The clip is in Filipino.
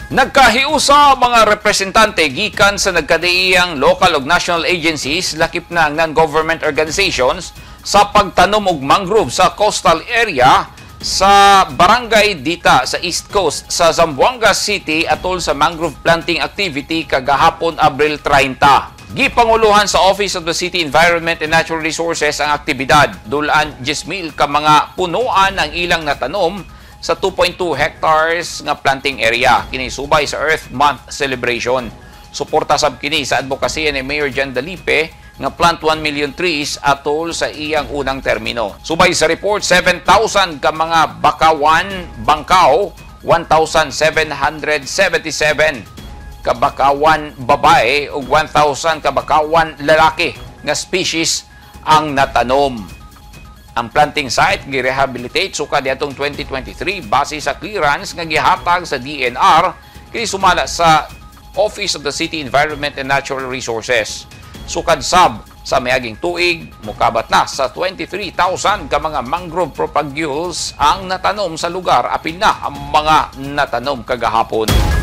Nagkahiusa mga representante gikan sa nagkadaiyang local ug national agencies lakip na ang non-government organizations sa pagtanom og mangrove sa coastal area sa barangay Dita sa East Coast sa Zamboanga City atol sa mangrove planting activity kagahapon Abril 30. Gipanguluhan sa Office of the City Environment and Natural Resources ang aktibidad. Dulaan 10,000 ka mga punuan ang ilang natanom sa 2.2 hectares nga planting area kini subay sa Earth Month celebration. Suporta sab kini sa advokasya ni Mayor Jan Dalipe nga plant 1 million trees atol sa iyang unang termino. Subay sa report, 7,000 ka mga bangkaw, 1,777 ka bakawan babae ug 1,000 ka bakawan lalaki nga species ang natanom. Ang planting site gi-rehabilitate suka diatong 2023 base sa clearance nga gihatag sa DNR kini sumala sa Office of the City Environment and Natural Resources. Sukad sab sa miaging tuig, mukabat na sa 23,000 ka mga mangrove propagules ang natanom sa lugar apil na ang mga natanom kagahapon.